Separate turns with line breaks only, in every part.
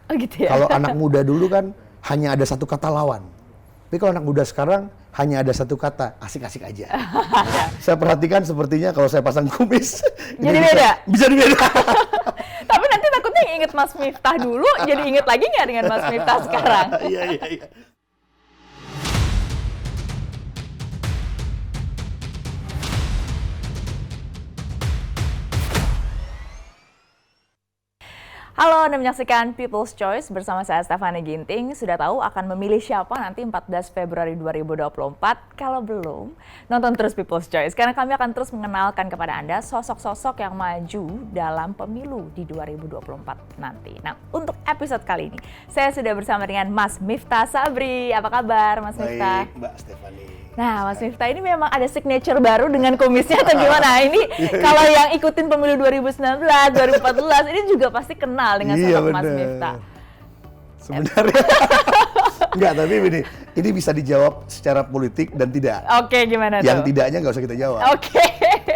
Oh gitu ya?
Kalau anak muda dulu kan hanya ada satu kata lawan. Tapi kalau anak muda sekarang hanya ada satu kata, asik-asik aja. Saya perhatikan sepertinya kalau saya pasang kumis,
Jadi
ini
beda?
Bisa dibeda.
Tapi nanti takutnya inget Mas Miftah dulu, jadi inget lagi nggak dengan Mas Miftah sekarang?
Iya.
Halo, Anda menyaksikan People's Choice bersama saya Stephanie Ginting. Sudah tahu akan memilih siapa nanti 14 Februari 2024? Kalau belum, nonton terus People's Choice. Karena kami akan terus mengenalkan kepada Anda sosok-sosok yang maju dalam pemilu di 2024 nanti. Nah, untuk episode kali ini, saya sudah bersama dengan Mas Miftah Sabri. Apa kabar, Mas Miftah?
Baik, Mbak Stephanie.
Nah, Mas Miftah ini memang ada signature baru dengan kumisnya atau gimana? Ini kalau yang ikutin pemilu 2019, 2014, ini juga pasti kenal dengan sosok Mas Miftah.
Sebenarnya enggak, tapi ini bisa dijawab secara politik dan tidak.
Oke, gimana tuh?
Yang tidaknya nggak usah kita jawab.
Oke.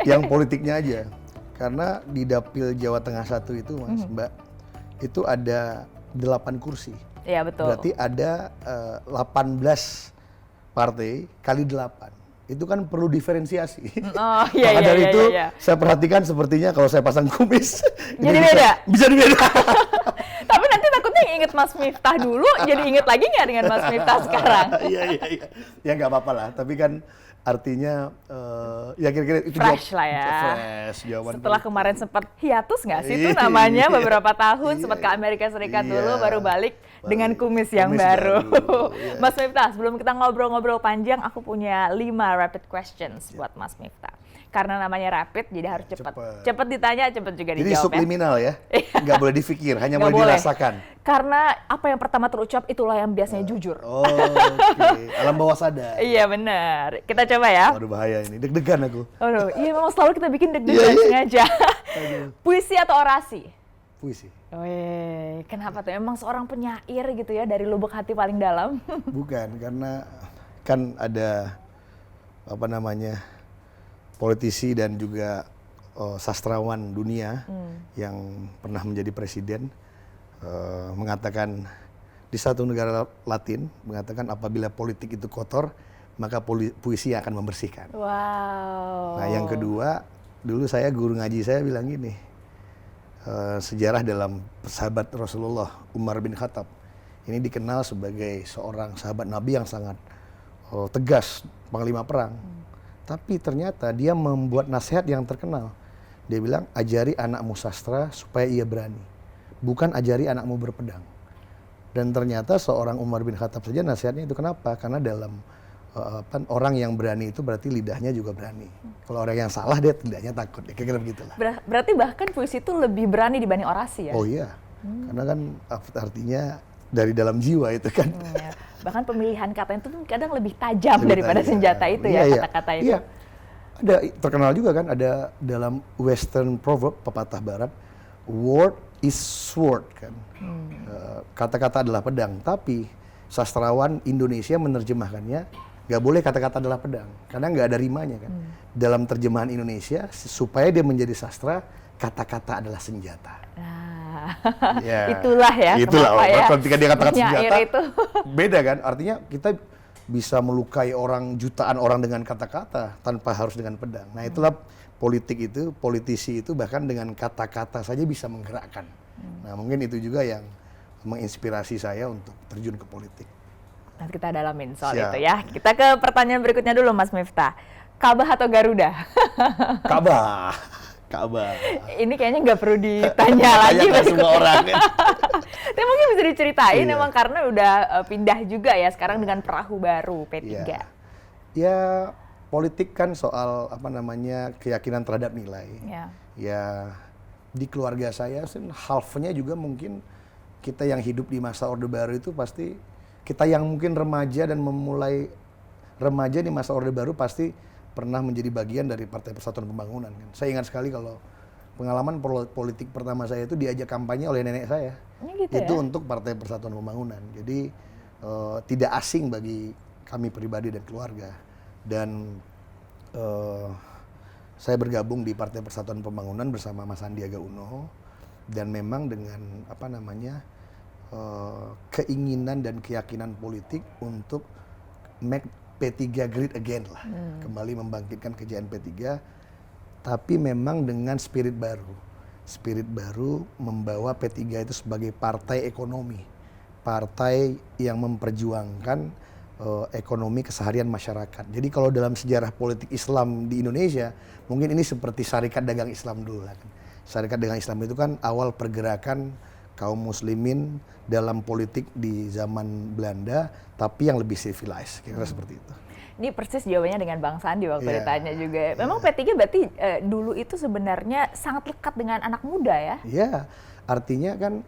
Yang politiknya aja. Karena di Dapil Jawa Tengah 1 itu, Mas, Mbak, itu ada 8 kursi.
Iya, betul.
Berarti ada 18 partai kali 8. Itu kan perlu diferensiasi.
Oh, iya.
Maka dari itu, saya perhatikan sepertinya kalau saya pasang kumis,
jadi beda?
Bisa dibeda.
Tapi nanti takutnya inget Mas Miftah dulu, jadi inget lagi nggak dengan Mas Miftah sekarang?
Iya. Ya nggak apa-apa lah, tapi kan artinya ya kira-kira itu
fresh lah ya.
Fresh jawaban.
Setelah kemarin sempat hiatus nggak sih itu namanya beberapa tahun, sempat ke Amerika Serikat dulu, baru balik dengan kumis yang baru. Mas Miftah, sebelum kita ngobrol-ngobrol panjang, aku punya 5 rapid questions buat Mas Miftah. Karena namanya rapid, jadi harus cepat. Cepat ditanya, cepat juga dijawab.
Jadi subliminal ya, nggak boleh dipikir, hanya boleh dirasakan.
Karena apa yang pertama terucap, itulah yang biasanya jujur.
Oke. Alam bawah sadar.
Iya benar. Kita coba ya.
Waduh, bahaya ini, deg-degan aku.
Iya memang selalu kita bikin deg-degan sengaja. Puisi atau orasi?
Puisi.
Wih, kenapa tuh? Emang seorang penyair gitu ya, dari lubuk hati paling dalam?
Bukan, karena kan ada politisi dan juga sastrawan dunia yang pernah menjadi presiden mengatakan di satu negara Latin mengatakan apabila politik itu kotor maka puisi akan membersihkan.
Wow.
Nah yang kedua, dulu guru ngaji saya bilang gini, sejarah dalam sahabat Rasulullah Umar bin Khattab ini dikenal sebagai seorang sahabat Nabi yang sangat tegas, panglima perang. Tapi ternyata dia membuat nasihat yang terkenal. Dia bilang, ajari anakmu sastra supaya ia berani. Bukan ajari anakmu berpedang. Dan ternyata seorang Umar bin Khattab saja nasihatnya itu kenapa? Karena dalam orang yang berani itu berarti lidahnya juga berani. Kalau orang yang salah dia lidahnya takut. Ya, kira-kira begitulah.
Berarti bahkan puisi itu lebih berani dibanding orasi ya?
Oh iya. Karena kan artinya dari dalam jiwa itu kan.
Ya. Bahkan pemilihan kata itu kadang lebih tajam daripada senjata itu ya, kata-kata itu.
Iya. Ada terkenal juga kan, ada dalam Western proverb, pepatah barat, word is sword kan. Kata-kata adalah pedang, tapi sastrawan Indonesia menerjemahkannya nggak boleh kata-kata adalah pedang, karena nggak ada rimanya kan. Dalam terjemahan Indonesia, supaya dia menjadi sastra, kata-kata adalah senjata.
Itulah ya.
Ketika dia katakan senjata,
itu.
beda kan? Artinya kita bisa melukai jutaan orang dengan kata-kata tanpa harus dengan pedang. Nah itulah politisi itu bahkan dengan kata-kata saja bisa menggerakkan. Nah mungkin itu juga yang menginspirasi saya untuk terjun ke politik.
Nanti kita dalamin soal itu ya. Kita ke pertanyaan berikutnya dulu Mas Miftah. Ka'bah atau Garuda?
Ka'bah.
Ini kayaknya nggak perlu ditanya lagi
semua orang.
Tapi mungkin bisa diceritain emang karena udah pindah juga ya sekarang dengan perahu baru P3.
Ya politik kan soal keyakinan terhadap nilai. Ya di keluarga saya halfnya juga mungkin kita yang hidup di masa Orde Baru itu pasti kita yang mungkin remaja dan memulai remaja di masa Orde Baru pasti pernah menjadi bagian dari Partai Persatuan Pembangunan kan. Saya ingat sekali kalau pengalaman politik pertama saya itu diajak kampanye oleh nenek saya. Itu untuk Partai Persatuan Pembangunan. Jadi tidak asing bagi kami pribadi dan keluarga. Dan saya bergabung di Partai Persatuan Pembangunan bersama Mas Sandiaga Uno dan memang dengan keinginan dan keyakinan politik untuk make P3 great again lah, kembali membangkitkan kejayaan P3, tapi memang dengan spirit baru membawa P3 itu sebagai partai ekonomi, partai yang memperjuangkan ekonomi keseharian masyarakat. Jadi kalau dalam sejarah politik Islam di Indonesia, mungkin ini seperti Syarikat Dagang Islam dulu lah kan. Syarikat Dagang Islam itu kan awal pergerakan kaum muslimin dalam politik di zaman Belanda, tapi yang lebih civilized, kira-kira seperti itu.
Ini persis jawabannya dengan Bang Sandi waktu ditanya juga. Memang
Yeah.
P3 berarti dulu itu sebenarnya sangat lekat dengan anak muda ya?
Ya, artinya kan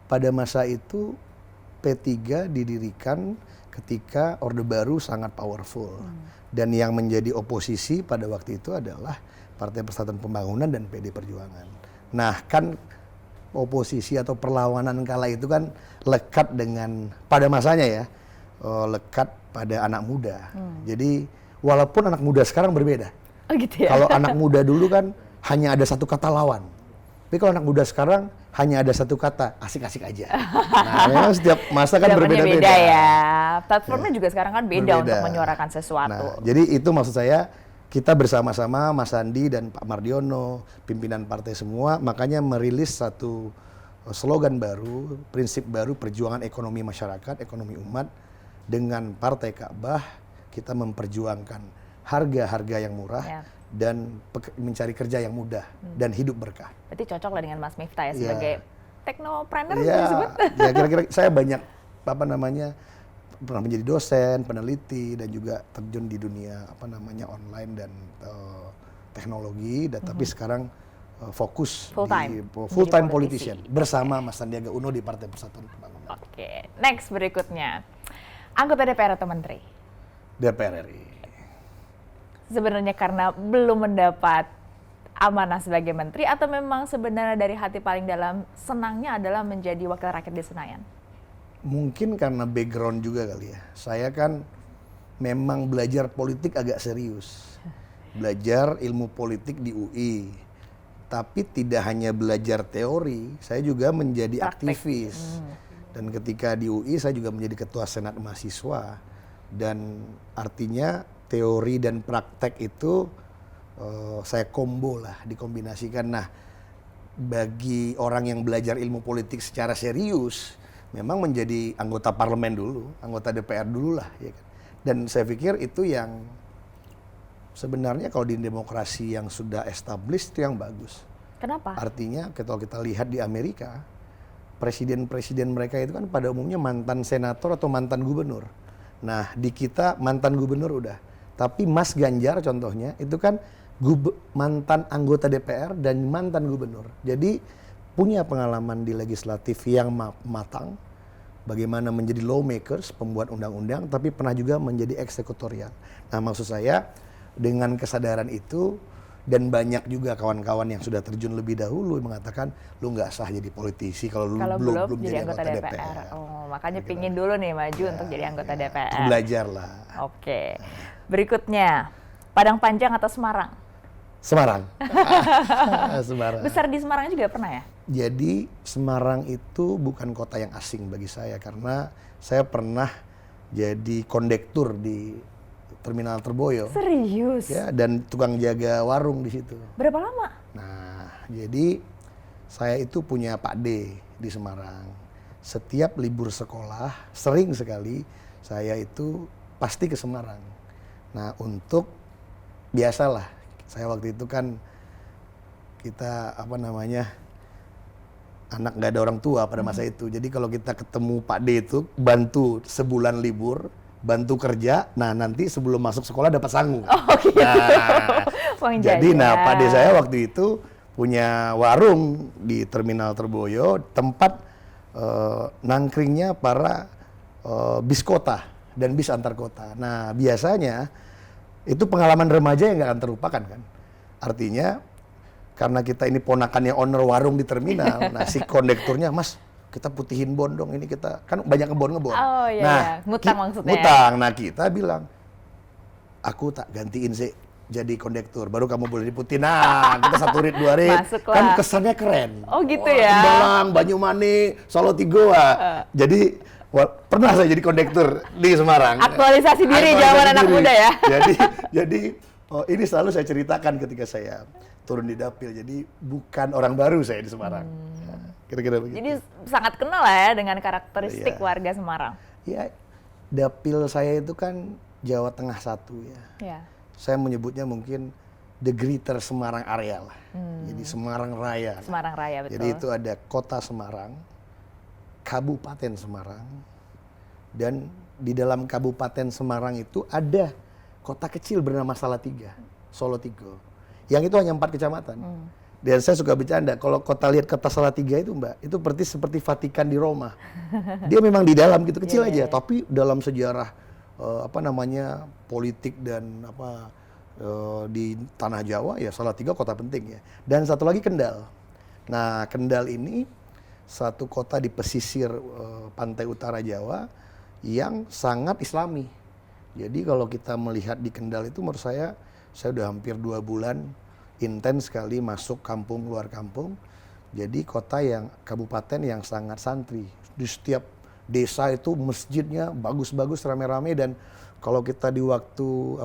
pada masa itu P3 didirikan ketika Orde Baru sangat powerful. Dan yang menjadi oposisi pada waktu itu adalah Partai Persatuan Pembangunan dan PD Perjuangan. Nah, kan oposisi atau perlawanan kala itu kan lekat dengan, pada masanya ya, lekat pada anak muda. Jadi walaupun anak muda sekarang berbeda.
Oh gitu ya?
Kalau anak muda dulu kan hanya ada satu kata lawan. Tapi kalau anak muda sekarang hanya ada satu kata, asik-asik aja. Nah, memang setiap masa kan
Zamannya
berbeda-beda.
beda ya. Platformnya juga sekarang kan beda untuk menyuarakan sesuatu.
Nah, jadi itu maksud saya, kita bersama-sama Mas Sandi dan Pak Mardiono, pimpinan partai semua, makanya merilis satu slogan baru, prinsip baru perjuangan ekonomi masyarakat, ekonomi umat, dengan Partai Ka'bah kita memperjuangkan harga-harga yang murah dan mencari kerja yang mudah dan hidup berkah.
Berarti cocok lah dengan Mas Miftah ya sebagai teknopreneur
Ya,
disebut.
ya kira-kira saya banyak pernah menjadi dosen, peneliti, dan juga terjun di dunia online dan teknologi, dan tapi sekarang fokus full time politician bersama Mas Sandiaga Uno di Partai Persatuan Pembangunan.
Oke, next berikutnya. Anggota DPR atau menteri?
DPR RI.
Sebenarnya karena belum mendapat amanah sebagai menteri, atau memang sebenarnya dari hati paling dalam senangnya adalah menjadi wakil rakyat di Senayan?
Mungkin karena background juga kali ya. Saya kan memang belajar politik agak serius. Belajar ilmu politik di UI. Tapi tidak hanya belajar teori, saya juga menjadi aktivis. Dan ketika di UI saya juga menjadi ketua Senat Mahasiswa. Dan artinya teori dan praktek itu saya combo lah, dikombinasikan. Nah, bagi orang yang belajar ilmu politik secara serius, memang menjadi anggota parlemen dulu, anggota DPR dulu lah, ya kan. Dan saya pikir itu yang sebenarnya kalau di demokrasi yang sudah established itu yang bagus.
Kenapa?
Artinya kalau kita lihat di Amerika, presiden-presiden mereka itu kan pada umumnya mantan senator atau mantan gubernur. Nah, di kita mantan gubernur udah. Tapi Mas Ganjar contohnya itu kan mantan anggota DPR dan mantan gubernur. Jadi punya pengalaman di legislatif yang matang, bagaimana menjadi lawmakers, pembuat undang-undang, tapi pernah juga menjadi eksekutorial. Nah, maksud saya dengan kesadaran itu, dan banyak juga kawan-kawan yang sudah terjun lebih dahulu mengatakan lu nggak sah jadi politisi kalau lu belum jadi anggota DPR.
Oh, makanya pingin dulu nih maju untuk jadi anggota DPR.
Belajar lah.
Oke. Berikutnya, Padang Panjang atau Semarang?
Semarang. Semarang.
Besar di Semarang juga pernah ya?
Jadi Semarang itu bukan kota yang asing bagi saya karena saya pernah jadi kondektur di Terminal Terboyo.
Serius?
Ya, dan tukang jaga warung di situ.
Berapa lama?
Nah, jadi saya itu punya Pak D di Semarang. Setiap libur sekolah, sering sekali saya itu pasti ke Semarang. Nah, untuk biasalah, saya waktu itu kan kita anak nggak ada orang tua pada masa itu. Jadi kalau kita ketemu Pak D itu bantu sebulan libur, bantu kerja, nah nanti sebelum masuk sekolah dapat sangu.
Oh gitu.
Nah, jadi Pak D saya waktu itu punya warung di Terminal Terboyo, tempat nangkringnya para bis kota dan bis antar kota. Nah, biasanya itu pengalaman remaja yang nggak akan terlupakan kan. Artinya karena kita ini ponakannya owner warung di terminal, nah si kondekturnya, Mas, kita putihin bon dong, ini kita kan banyak ngebon.
Oh iya,
nah,
ngutang maksudnya.
Ngutang. Nah, kita bilang, aku tak gantiin sih jadi kondektur, baru kamu boleh diputi. Nah, kita 1 rit 2 rit,
Masuklah.
kan kesannya keren.
Oh gitu
Wah,
ya.
Tembalang, Banyumani, Solo Tigoa. Jadi pernah saya jadi kondektur di Semarang.
Aktualisasi diri
Aktualisasi
zaman anak
diri.
muda ya.
Jadi ini selalu saya ceritakan ketika saya turun di dapil. Jadi bukan orang baru saya di Semarang. Ya, kira-kira begitu.
Jadi sangat kenal lah ya dengan karakteristik
Iya.
warga Semarang.
Ya, dapil saya itu kan Jawa Tengah 1 ya.
Ya.
Saya menyebutnya mungkin the greater Semarang area lah. Jadi Semarang Raya.
Semarang Raya, betul.
Jadi itu ada Kota Semarang, Kabupaten Semarang, dan di dalam Kabupaten Semarang itu ada kota kecil bernama Salatiga, Solo Tigo. Yang itu hanya 4 kecamatan. Dan saya suka bercanda, kalau kota lihat kota Salatiga itu Mbak, itu seperti Vatikan di Roma. Dia memang di dalam gitu, kecil aja, tapi dalam sejarah politik dan di tanah Jawa ya Salatiga kota penting ya. Dan satu lagi Kendal. Nah, Kendal ini satu kota di pesisir pantai utara Jawa yang sangat Islami. Jadi kalau kita melihat di Kendal itu menurut saya udah hampir 2 bulan intens sekali masuk kampung luar kampung. Jadi kota yang kabupaten yang sangat santri. Di setiap desa itu masjidnya bagus-bagus rame-rame, dan kalau kita di waktu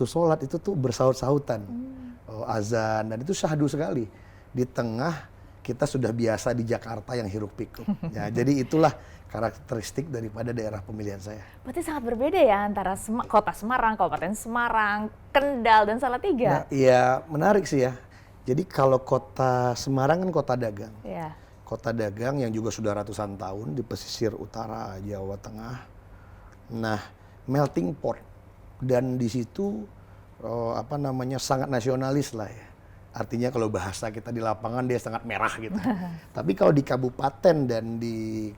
sholat itu tuh bersaut-sautan, azan, dan itu syahdu sekali. Di tengah kita sudah biasa di Jakarta yang hiruk pikuk. Ya, jadi itulah karakteristik daripada daerah pemilihan saya.
Berarti sangat berbeda ya antara kota Semarang, Kabupaten Semarang, Kendal, dan Salatiga.
Nah, iya menarik sih ya. Jadi kalau kota Semarang kan kota dagang.
Ya.
Kota dagang yang juga sudah ratusan tahun di pesisir utara Jawa Tengah. Nah, melting pot, dan di situ sangat nasionalis lah ya. Artinya kalau bahasa kita di lapangan dia sangat merah gitu. Tapi kalau di kabupaten dan di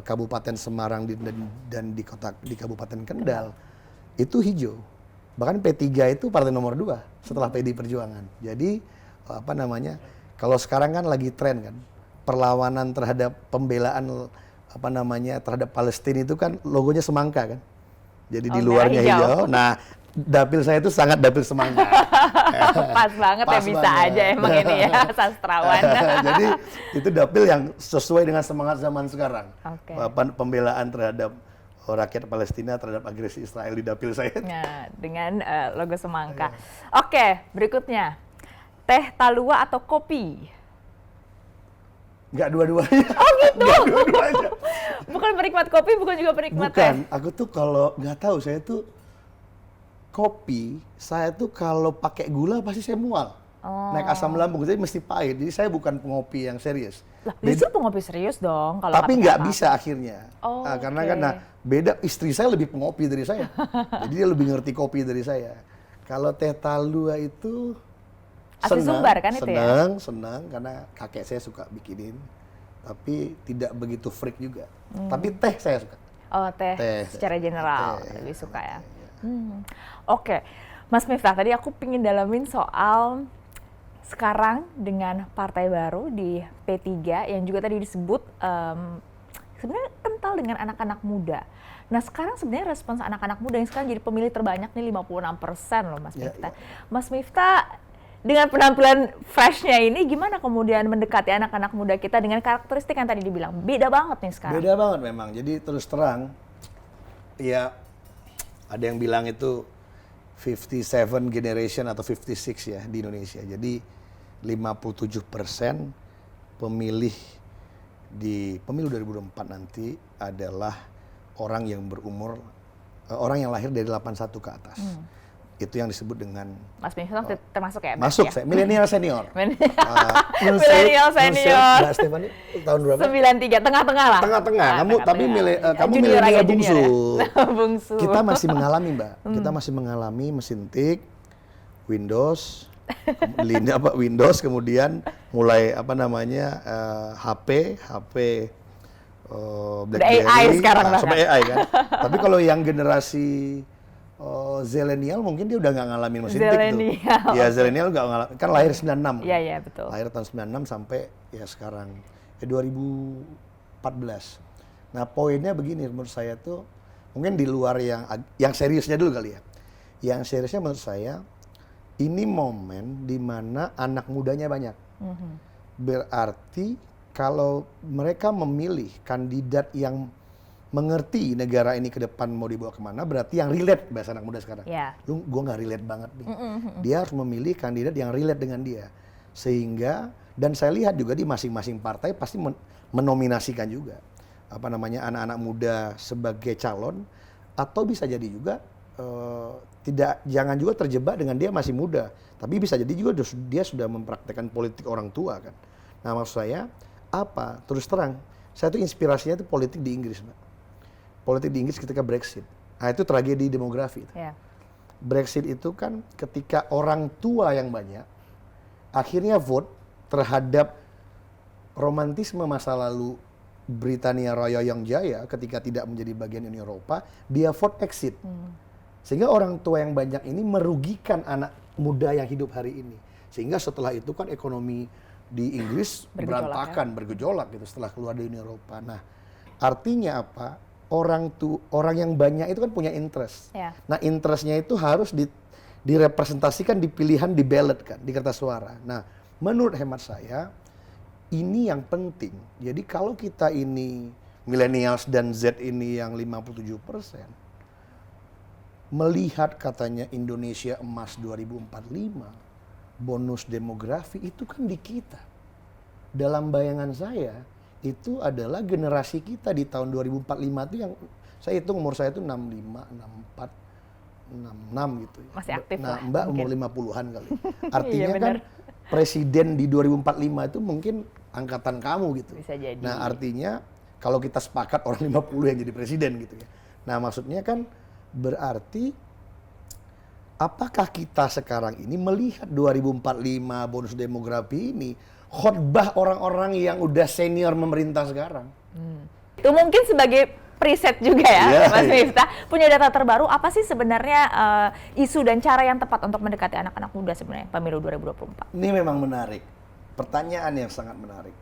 Kabupaten Semarang dan di Kabupaten Kendal itu hijau. Bahkan P3 itu partai nomor 2 setelah PDI Perjuangan. Jadi kalau sekarang kan lagi tren kan, perlawanan terhadap pembelaan terhadap Palestina itu kan logonya semangka kan. Jadi di luarnya hijau. Nah, dapil saya itu sangat dapil semangka.
Pas banget ya, bisa
banget.
aja emang ini ya, sastrawan.
Jadi itu dapil yang sesuai dengan semangat zaman sekarang.
Oke.
Pembelaan terhadap rakyat Palestina terhadap agresi Israel di dapil saya.
Nah, dengan logo semangka. Oke, berikutnya. Teh talua atau kopi?
Nggak dua-duanya.
Oh gitu?
Nggak dua-duanya.
Bukan penikmat kopi, bukan juga penikmat teh?
Bukan, aku tuh kalau nggak tahu, saya tuh kopi, saya tuh kalau pakai gula pasti saya mual. Naik asam lambung, jadi mesti pahit. Jadi saya bukan pengopi yang serius.
Lah, justru pengopi serius dong. Kalau
Tapi
pakai
nggak
apa-apa.
bisa akhirnya.
Oh,
Karena
oke.
kan beda, istri saya lebih pengopi dari saya. Jadi dia lebih ngerti kopi dari saya. Kalau teh talua itu
Asli Sumbar kan itu ya?
senang karena kakek saya suka bikinin. Tapi tidak begitu freak juga. Tapi teh saya suka.
Oh, teh secara general lebih suka ya. Oke, Mas Miftah, tadi aku pingin dalamin soal sekarang dengan partai baru di P3 yang juga tadi disebut sebenarnya kental dengan anak-anak muda. Nah, sekarang sebenarnya respons anak-anak muda yang sekarang jadi pemilih terbanyak nih 56% loh Mas Miftah. Mas Miftah, dengan penampilan freshnya ini gimana kemudian mendekati anak-anak muda kita dengan karakteristik yang tadi dibilang? Beda banget nih sekarang.
Beda banget memang. Jadi terus terang, ya ada yang bilang itu 57 generation atau 56 ya di Indonesia. Jadi 57% pemilih di pemilu 2024 nanti adalah orang yang berumur, orang yang lahir dari 81 ke atas. Itu yang disebut dengan
Mas Miftah termasuk ya?
masuk
ya?
saya milenial senior.
Milenial senior.
Mbak Stefani tahun berapa?
93, tengah-tengah lah.
Tengah-tengah. Kamu tapi kamu
Junior
milenial
agak
bungsu.
junior ya. Bungsu.
Kita masih mengalami, Mbak. Kita masih mengalami mesin tik, Windows, Windows, kemudian mulai HP BlackBerry.
AI sekarang bahkan.
Sampai AI kan. Tapi kalau yang generasi Zillennial mungkin dia udah nggak ngalamin mesin tik tuh.
Zillennial.
Ya Zillennial nggak ngalamin, kan lahir 96.
Iya, iya, betul.
Lahir tahun 96 sampai ya sekarang 2014. Nah poinnya begini menurut saya tuh, mungkin di luar yang seriusnya dulu kali ya. Yang seriusnya menurut saya, ini momen di mana anak mudanya banyak. Berarti kalau mereka memilih kandidat yang mengerti negara ini ke depan mau dibawa kemana, berarti yang relate, bahasa anak muda sekarang. Gue nggak relate banget nih. Dia harus memilih kandidat yang relate dengan dia. Sehingga, dan saya lihat juga di masing-masing partai pasti menominasikan juga anak-anak muda sebagai calon, atau bisa jadi juga jangan juga terjebak dengan dia masih muda, tapi bisa jadi juga dia sudah mempraktekkan politik orang tua kan. Nah maksud saya apa? Terus terang, saya tuh inspirasinya itu politik di Inggris, Mbak. Politik di Inggris ketika Brexit. Nah itu tragedi demografi. Brexit itu kan ketika orang tua yang banyak akhirnya vote terhadap romantisme masa lalu Britania Raya yang jaya ketika tidak menjadi bagian Uni Eropa, dia vote exit. Sehingga orang tua yang banyak ini merugikan anak muda yang hidup hari ini. Sehingga setelah itu kan ekonomi di Inggris berantakan, bergejolak gitu setelah keluar dari Uni Eropa. Nah, artinya apa? Orang yang banyak itu kan punya interest. Nah, interestnya itu harus direpresentasikan di pilihan, di ballot kan, di kertas suara. Nah, menurut hemat saya ini yang penting. Jadi kalau kita ini millennials dan Z ini yang 57%, melihat katanya Indonesia emas 2045, bonus demografi itu kan di kita. Dalam bayangan saya, itu adalah generasi kita di tahun 2045 itu yang saya hitung umur saya itu 65, 64, 66 gitu ya.
Masih aktif
nah,
lah.
Mbak umur 50-an kali. Artinya kan presiden di 2045 itu mungkin angkatan kamu gitu.
Bisa jadi.
Nah, artinya kalau kita sepakat orang 50 yang jadi presiden gitu ya. Nah, maksudnya kan berarti apakah kita sekarang ini melihat 2045 bonus demografi ini khotbah orang-orang yang udah senior memerintah sekarang?
Itu mungkin sebagai preset juga ya, Mas Miftah. Punya data terbaru, apa sih sebenarnya isu dan cara yang tepat untuk mendekati anak-anak muda sebenarnya pemilu 2024?
Ini memang menarik. Pertanyaan yang sangat menarik.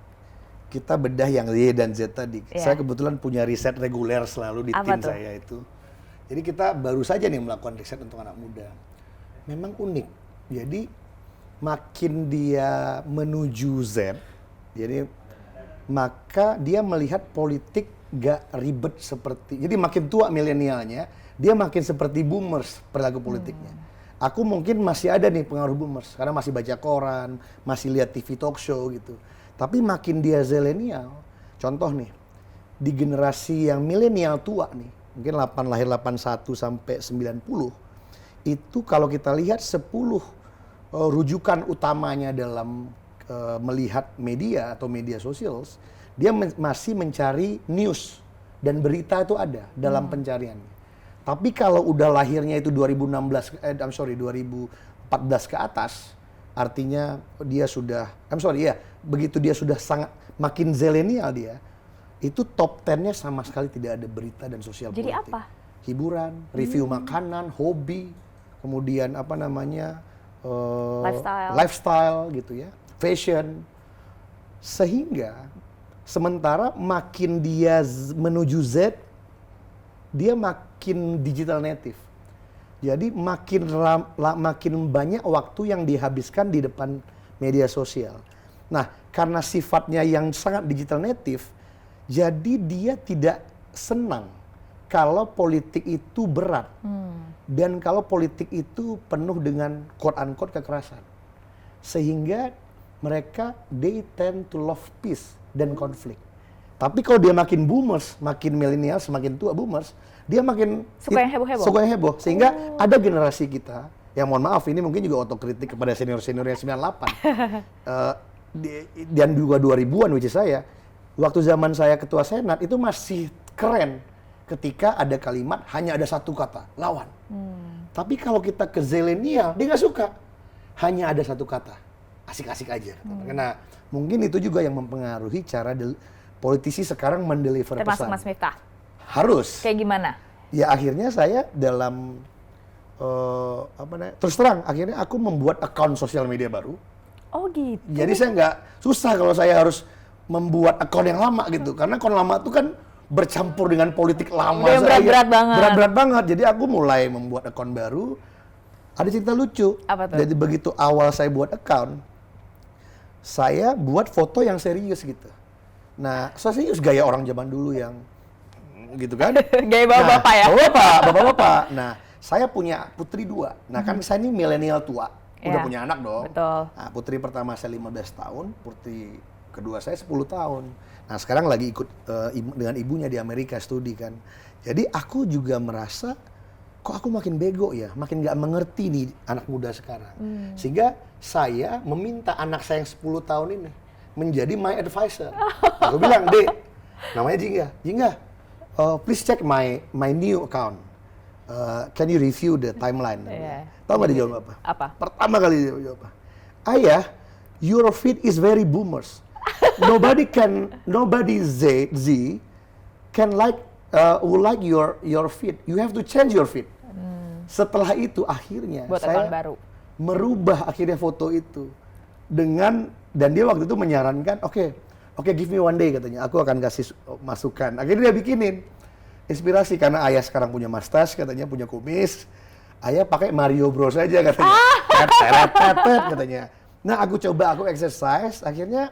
Kita bedah yang Y dan Z tadi. Saya kebetulan punya riset reguler selalu di tim saya itu. Jadi kita baru saja nih melakukan riset untuk anak muda. Memang unik. Jadi makin dia menuju Z, jadi maka dia melihat politik gak ribet seperti, jadi makin tua milenialnya, dia makin seperti boomers perilaku politiknya. Aku mungkin masih ada nih pengaruh boomers, karena masih baca koran, masih lihat TV talk show gitu. Tapi makin dia zilenial, contoh nih, di generasi yang milenial tua nih, mungkin lahir 81 sampai 90, itu kalau kita lihat 10 rujukan utamanya dalam melihat media atau media sosial, dia masih mencari news dan berita itu ada dalam pencariannya. Tapi kalau udah lahirnya itu 2014 ke atas, artinya dia sudah, begitu dia sudah sangat makin zilenial dia, itu top 10-nya sama sekali tidak ada berita dan sosial politik.
Jadi apa?
Hiburan, review makanan, hobi, kemudian lifestyle gitu ya, fashion. Sehingga sementara makin dia menuju Z, dia makin digital native. Jadi makin banyak waktu yang dihabiskan di depan media sosial. Nah, karena sifatnya yang sangat digital native, jadi dia tidak senang kalau politik itu berat. Dan kalau politik itu penuh dengan quote-unquote kekerasan. Sehingga mereka, they tend to love peace dan konflik. Tapi kalau dia makin boomers, makin milenial, semakin tua boomers, dia makin
suka yang heboh-heboh.
Suka yang heboh. Sehingga ada generasi kita, yang mohon maaf ini mungkin juga otokritik kepada senior-senior yang 98. Dan juga 2000-an, which is saya. Waktu zaman saya ketua Senat, itu masih keren ketika ada kalimat hanya ada satu kata, lawan. Tapi kalau kita ke zilenial, dia nggak suka. Hanya ada satu kata, asik-asik aja. Karena mungkin itu juga yang mempengaruhi cara politisi sekarang mendeliver pesan.
Termasuk Mas Miftah?
Harus.
Kayak gimana?
Ya akhirnya saya dalam, terus terang, akhirnya aku membuat akun sosial media baru.
Oh gitu.
Jadi saya nggak susah kalau saya harus membuat akun yang lama gitu. Karena akun lama itu kan bercampur dengan politik lama.
Berat-berat banget.
Berat-berat banget. Jadi aku mulai membuat akun baru Ada cerita lucu.
Apa tuh?
Jadi begitu awal saya buat account, saya buat foto yang serius gitu. Nah, so serius gaya orang zaman dulu yang gitu kan.
Gaya bapak-bapak ya?
Bapak-bapak. Nah, saya punya putri 2. Nah, kan saya ini milenial tua. Udah
Iya,
punya anak dong.
betul.
Nah, putri pertama saya 15 tahun, putri kedua saya 10 tahun. Nah, sekarang lagi ikut dengan ibunya di Amerika studi kan. Jadi aku juga merasa, kok aku makin bego ya, makin nggak mengerti nih anak muda sekarang. Sehingga saya meminta anak saya yang 10 tahun ini menjadi my advisor. Aku bilang, Dek, namanya Jingga, please check my new account. Can you review the timeline? Tahu nggak dia jawab apa?
Apa?
Pertama kali dia jawab apa? Ayah, your feed is very boomers. Nobody Z can would like your feed. You have to change your feed. Setelah itu akhirnya
Buat
saya
account baru.
merubah akhirnya foto itu dan dia waktu itu menyarankan, oke, give me one day katanya, aku akan kasih masukan. Akhirnya dia bikinin inspirasi karena ayah sekarang punya mustache katanya, punya kumis. Ayah pakai Mario Bros aja katanya. Teret katanya. Nah, aku exercise, akhirnya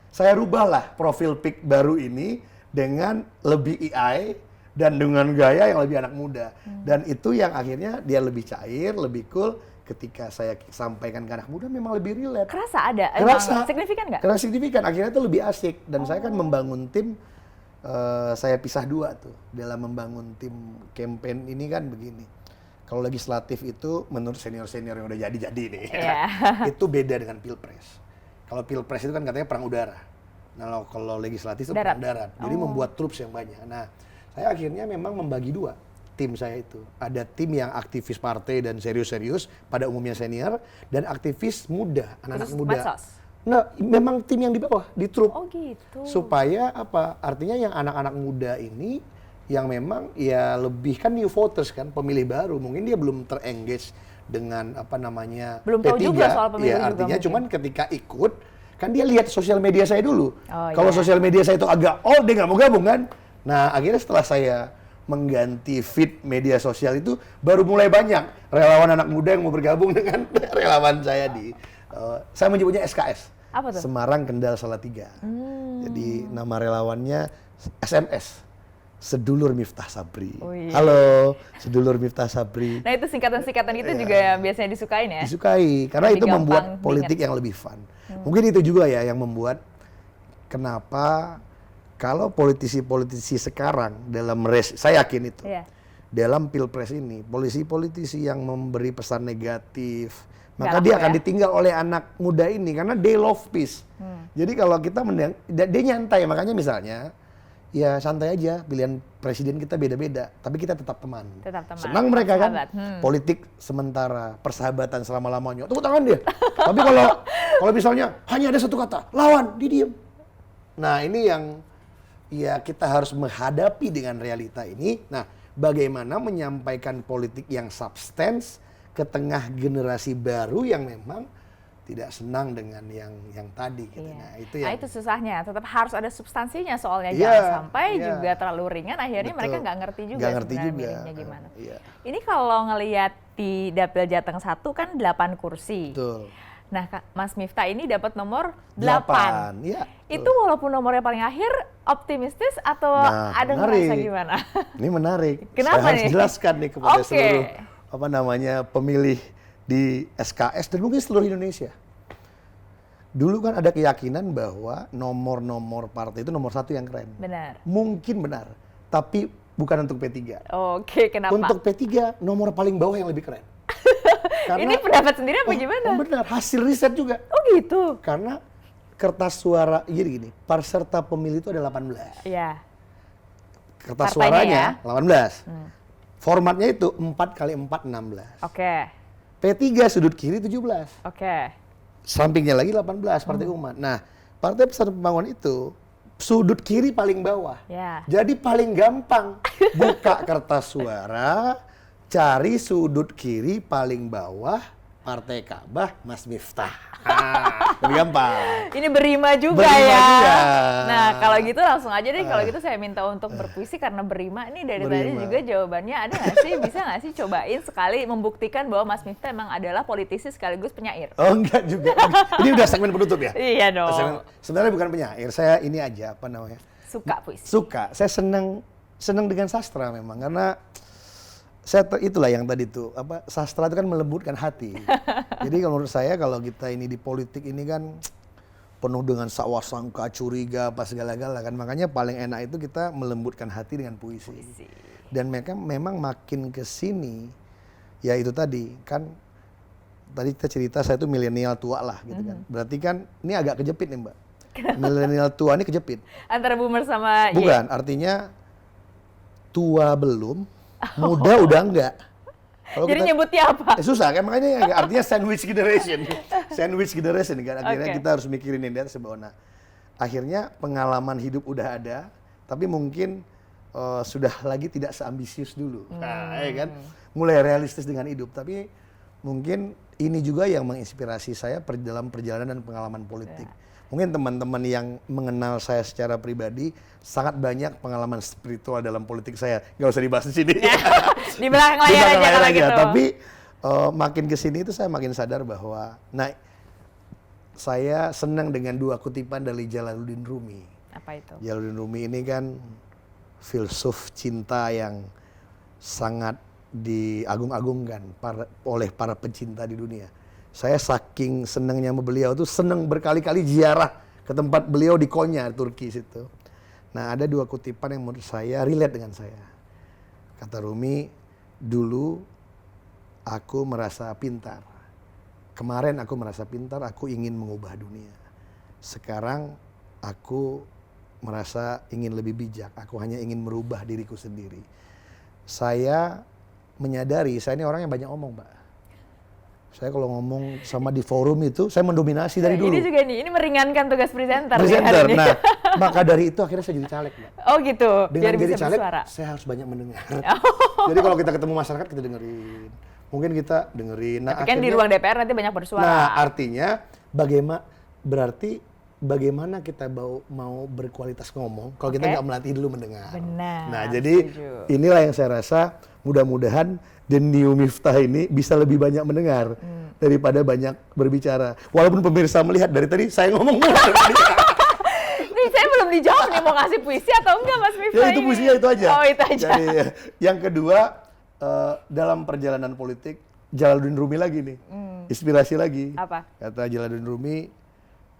saya rubahlah profil pic baru ini dengan lebih AI dan dengan gaya yang lebih anak muda. Dan itu yang akhirnya dia lebih cair, lebih cool. Ketika saya sampaikan ke anak muda memang lebih relate.
Kerasa ada?
Kerasa.
Signifikan nggak?
Kerasa signifikan. Akhirnya itu lebih asik. Dan saya kan membangun tim, saya pisah 2 tuh. Dalam membangun tim campaign ini kan begini. Kalau legislatif itu menurut senior-senior yang udah jadi nih. Itu beda dengan pilpres. Kalau pilpres itu kan katanya perang udara. Nah, kalau legislatif itu perang darat. Jadi membuat troops yang banyak. Nah, saya akhirnya memang membagi 2 tim saya itu. Ada tim yang aktivis partai dan serius-serius, pada umumnya senior, dan aktivis muda, anak-anak muda.
Medsos?
Nah, memang tim yang di bawah, di troop.
Oh gitu.
Supaya apa? Artinya yang anak-anak muda ini, yang memang ya lebih kan new voters kan, pemilih baru. Mungkin dia belum terengage dengan apa namanya
belum tahu
P3.
juga soal pemilu
Ya,
juga
artinya
mungkin.
cuman ketika ikut, kan dia lihat sosial media saya dulu. Kalau
iya.
sosial media saya itu agak old, dia nggak mau gabung kan. Nah, akhirnya setelah saya mengganti feed media sosial itu, baru mulai banyak relawan anak muda yang mau bergabung dengan relawan saya di, saya menyebutnya SKS.
Apa tuh?
Semarang Kendal Salatiga. Jadi nama relawannya SMS. Sedulur Miftah Sabri.
Oh, iya.
Halo, Sedulur Miftah Sabri.
Nah itu singkatan-singkatan itu juga biasanya disukain ya?
Disukai, karena
Lebih
itu
gampang
membuat politik yang lebih fun. Mungkin itu juga ya yang membuat kenapa kalau politisi-politisi sekarang dalam saya yakin itu, dalam pilpres ini, politisi yang memberi pesan negatif, maka dia akan ditinggal oleh anak muda ini karena they love peace. Jadi kalau kita dia nyantai, makanya misalnya, ya santai aja, pilihan presiden kita beda-beda, tapi kita tetap teman. Senang mereka kan, politik sementara, persahabatan selama-lamanya, tepuk tangan dia. Tapi kalau misalnya hanya ada satu kata, lawan, didiem. Nah ini yang ya kita harus menghadapi dengan realita ini. Nah, bagaimana menyampaikan politik yang substance ke tengah generasi baru yang memang tidak senang dengan yang tadi gitu. Nah, itu
susahnya. Tetap harus ada substansinya soalnya, jangan sampai juga terlalu ringan akhirnya mereka nggak ngerti juga sebenarnya milihnya gimana. Ini kalau ngelihat di Dapil Jateng 1 kan 8 kursi.
Betul.
Nah, Mas Miftah ini dapat nomor 8.
Ya,
itu walaupun nomornya paling akhir, optimistis atau ada ngerasa gimana?
Ini menarik.
Kenapa
saya harus jelaskan nih kepada seluruh pemilih di SKS dan mungkin seluruh Indonesia. Dulu kan ada keyakinan bahwa nomor partai itu nomor 1 yang keren.
Benar.
Mungkin benar, tapi bukan untuk P3.
Oke, kenapa?
Untuk P3, nomor paling bawah yang lebih keren.
Karena, ini pendapat sendiri apa gimana?
Benar, hasil riset juga.
Oh gitu?
Karena kertas suara, jadi gini, peserta pemilih itu ada 18.
Iya.
Kertas suaranya 18. Formatnya itu 4 kali 4, 16.
Oke.
P3 sudut kiri 17.
Oke.
Sampingnya lagi 18, Partai Umat. Nah, Partai Persatuan Pembangunan itu sudut kiri paling bawah.
Ya.
Jadi paling gampang buka kertas suara, cari sudut kiri paling bawah, Partai Ka'bah, Mas Miftah. Lebih gampang.
Ini berima juga
Berima
ya.
juga.
Nah, kalau gitu langsung aja deh. Kalau gitu saya minta untuk berpuisi karena berima. Ini dari tadi
Berima.
juga jawabannya ada nggak sih? Bisa nggak sih cobain sekali membuktikan bahwa Mas Miftah emang adalah politisi sekaligus penyair?
Oh enggak juga. Ini udah segmen penutup ya?
Iya dong.
Sebenarnya bukan penyair, saya ini aja apa namanya?
Suka puisi.
Suka. Saya senang dengan sastra memang karena itulah yang tadi tuh apa sastra itu kan melembutkan hati. Jadi kalau menurut saya kalau kita ini di politik ini kan penuh dengan sangka, curiga, apa segala-gala kan. Makanya paling enak itu kita melembutkan hati dengan puisi. Dan mereka memang makin ke sini ya itu tadi kan tadi kita cerita saya itu milenial tua lah gitu kan. Berarti kan ini agak kejepit nih Mbak. Milenial tua ini kejepit.
Antara boomer sama
Bukan, artinya tua belum, muda udah enggak. Kalau
Jadi
kita,
nyebutnya apa?
susah kan makanya artinya sandwich generation. Sandwich generation kan akhirnya
Oke.
kita harus mikirin yang di atas bawah. Nah, akhirnya pengalaman hidup udah ada, tapi mungkin sudah lagi tidak seambisius dulu. Nah, ya kan? Mulai realistis dengan hidup, tapi mungkin ini juga yang menginspirasi saya dalam perjalanan dan pengalaman politik. Mungkin teman-teman yang mengenal saya secara pribadi sangat banyak pengalaman spiritual dalam politik saya. Nggak usah dibahas di sini.
Di belakang
Di
layar
belakang
aja
layar
kalau
aja.
gitu.
Tapi makin kesini itu saya makin sadar bahwa, nah saya senang dengan dua kutipan dari Jalaluddin Rumi.
Apa itu?
Jalaluddin Rumi ini kan filsuf cinta yang sangat diagung-agungkan oleh para pecinta di dunia. Saya saking senangnya sama beliau tuh senang berkali-kali ziarah ke tempat beliau di Konya, Turki situ. Nah ada dua kutipan yang menurut saya relate dengan saya. Kata Rumi, dulu aku merasa pintar. Kemarin aku merasa pintar, aku ingin mengubah dunia. Sekarang aku merasa ingin lebih bijak, aku hanya ingin merubah diriku sendiri. Saya menyadari, saya ini orang yang banyak ngomong, Mbak. Saya kalau ngomong sama di forum itu, saya mendominasi dari dulu.
Ini juga nih, ini meringankan tugas presenter.
Presenter, nah maka dari itu akhirnya saya jadi caleg, Mbak.
Oh gitu,
Dengan
biar
jadi
bisa
caleg,
bersuara.
saya harus banyak mendengar. Jadi kalau kita ketemu masyarakat, kita dengerin. Mungkin kita dengerin. Nah,
Tapi kan di ruang DPR nanti banyak bersuara.
Nah, artinya bagaimana kita mau berkualitas ngomong kalau kita nggak melatih dulu mendengar.
Benar,
Nah, jadi
setuju.
inilah yang saya rasa mudah-mudahan The New Miftah ini bisa lebih banyak mendengar daripada banyak berbicara. Walaupun pemirsa melihat dari tadi saya ngomong mulu.
Nih saya belum dijawab nih mau ngasih puisi atau enggak Mas Miftah
Ya itu
ini?
puisinya itu aja.
Oh itu aja.
Jadi yang kedua dalam perjalanan politik Jalaluddin Rumi lagi nih. Inspirasi lagi.
Apa?
Kata Jalaluddin Rumi,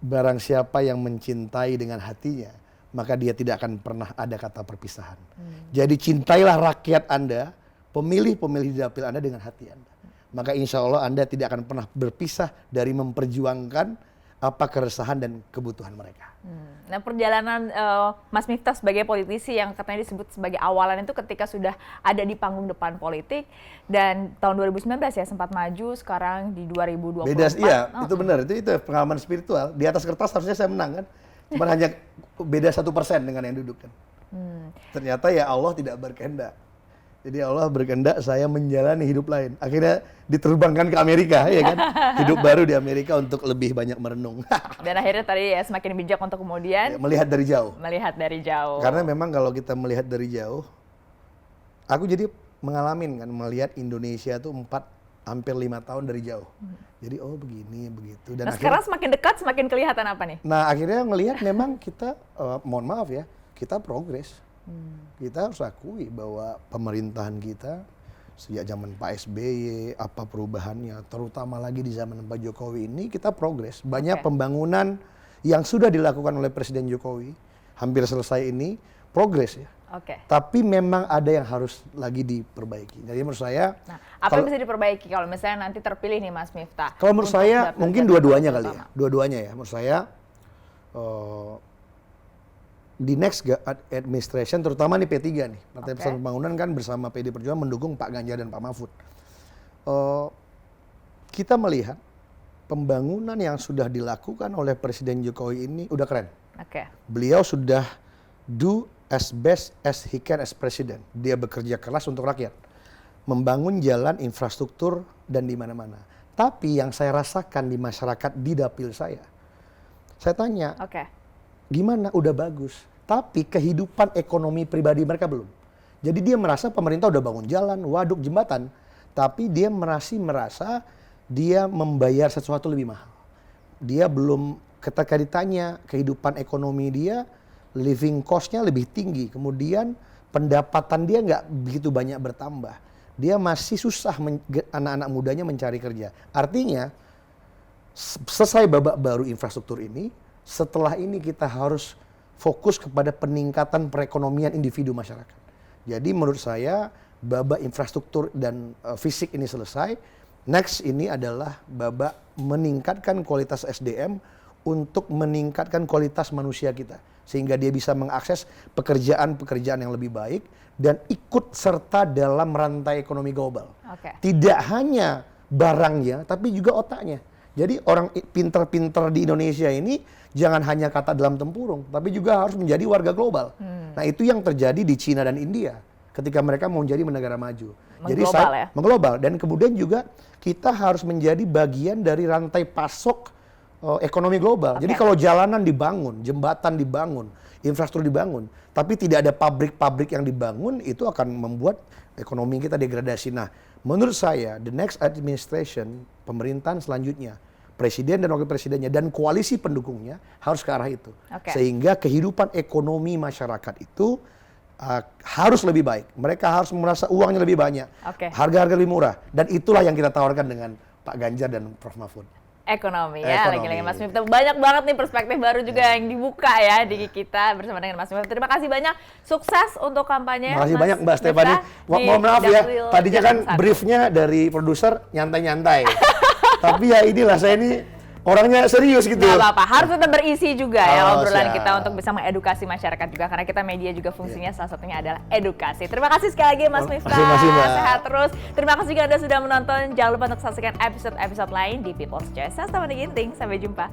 barang siapa yang mencintai dengan hatinya, maka dia tidak akan pernah ada kata perpisahan. Jadi cintailah rakyat Anda, pemilih-pemilih di dapil Anda dengan hati Anda. Maka insya Allah Anda tidak akan pernah berpisah dari memperjuangkan apa keresahan dan kebutuhan mereka.
Nah perjalanan Mas Miftah sebagai politisi yang katanya disebut sebagai awalan itu ketika sudah ada di panggung depan politik dan tahun 2019 ya sempat maju, sekarang di 2024.
Beda, iya itu benar, itu pengalaman spiritual. Di atas kertas harusnya saya menang kan, cuma hanya beda 1% dengan yang duduk kan. Ternyata ya Allah tidak berkehendak. Jadi Allah berkehendak saya menjalani hidup lain. Akhirnya diterbangkan ke Amerika, ya kan? Hidup baru di Amerika untuk lebih banyak merenung.
Dan akhirnya tadi ya semakin bijak untuk kemudian
Melihat dari jauh.
melihat dari jauh.
Karena memang kalau kita melihat dari jauh, aku jadi mengalamin kan, melihat Indonesia tuh hampir 5 tahun dari jauh. Jadi oh begini, begitu. Dan
Nah sekarang semakin dekat semakin kelihatan apa nih?
Nah akhirnya ngelihat memang kita, mohon maaf ya, kita progres. Kita harus akui bahwa pemerintahan kita sejak zaman Pak SBY, apa perubahannya, terutama lagi di zaman Pak Jokowi ini kita progres. Banyak pembangunan yang sudah dilakukan oleh Presiden Jokowi, hampir selesai ini, progres ya.
Oke.
Tapi memang ada yang harus lagi diperbaiki. Jadi menurut saya,
Nah, apa yang bisa diperbaiki kalau misalnya nanti terpilih nih Mas Miftah?
kalau menurut
untuk
saya
dapil
mungkin
Jakarta
dua-duanya kali ya.
terutama?
Dua-duanya ya. Menurut saya di next administration, terutama nih P3 nih, Partai Persatuan Pembangunan kan bersama PD Perjuangan mendukung Pak Ganjar dan Pak Mahfud. Kita melihat pembangunan yang sudah dilakukan oleh Presiden Jokowi ini udah keren.
Oke.
Beliau sudah do as best as he can as president. Dia bekerja keras untuk rakyat, membangun jalan, infrastruktur dan di mana-mana. Tapi yang saya rasakan di masyarakat di dapil saya tanya,
Oke.
gimana? Udah bagus. Tapi kehidupan ekonomi pribadi mereka belum. Jadi dia merasa pemerintah udah bangun jalan, waduk, jembatan. Tapi dia masih merasa dia membayar sesuatu lebih mahal. Dia belum, ketika ditanya kehidupan ekonomi dia, living cost-nya lebih tinggi. Kemudian pendapatan dia nggak begitu banyak bertambah. Dia masih susah anak-anak mudanya mencari kerja. Artinya, selesai babak baru infrastruktur ini, setelah ini kita harus fokus kepada peningkatan perekonomian individu masyarakat. Jadi menurut saya babak infrastruktur dan fisik ini selesai. Next ini adalah babak meningkatkan kualitas SDM untuk meningkatkan kualitas manusia kita. Sehingga dia bisa mengakses pekerjaan-pekerjaan yang lebih baik dan ikut serta dalam rantai ekonomi global.
Oke.
Tidak hanya barangnya, tapi juga otaknya. Jadi orang pinter-pinter di Indonesia ini jangan hanya kata dalam tempurung, tapi juga harus menjadi warga global. Nah itu yang terjadi di Cina dan India ketika mereka mau menjadi negara maju. Jadi mengglobal dan kemudian juga kita harus menjadi bagian dari rantai pasok ekonomi global. Jadi kalau jalanan dibangun, jembatan dibangun, infrastruktur dibangun, tapi tidak ada pabrik-pabrik yang dibangun, itu akan membuat ekonomi kita degradasi. Nah, menurut saya, the next administration, pemerintahan selanjutnya, presiden dan wakil presidennya, dan koalisi pendukungnya harus ke arah itu. Sehingga kehidupan ekonomi masyarakat itu harus lebih baik. Mereka harus merasa uangnya lebih banyak, harga-harga lebih murah. Dan itulah yang kita tawarkan dengan Pak Ganjar dan Prof. Mahfud.
Ekonomi ya, lagi-lagi Mas Miftah. Banyak banget nih perspektif baru juga yang dibuka ya di kita bersama dengan Mas Miftah. Terima kasih banyak, sukses untuk kampanye.
Terima kasih banyak Mbak Stefani. Mohon maaf ya, tadinya kan briefnya dari produser nyantai-nyantai. Tapi ya inilah, saya ini orangnya serius gitu.
Gak apa-apa, harus tetap berisi juga ya obrolan kita untuk bisa mengedukasi masyarakat juga. Karena kita media juga fungsinya salah satunya adalah edukasi. Terima kasih sekali lagi Mas Miftah. Sehat terus. Terima kasih juga Anda sudah menonton. Jangan lupa untuk saksikan episode-episode lain di People's Choice. Saya Stephanie Ginting, sampai jumpa.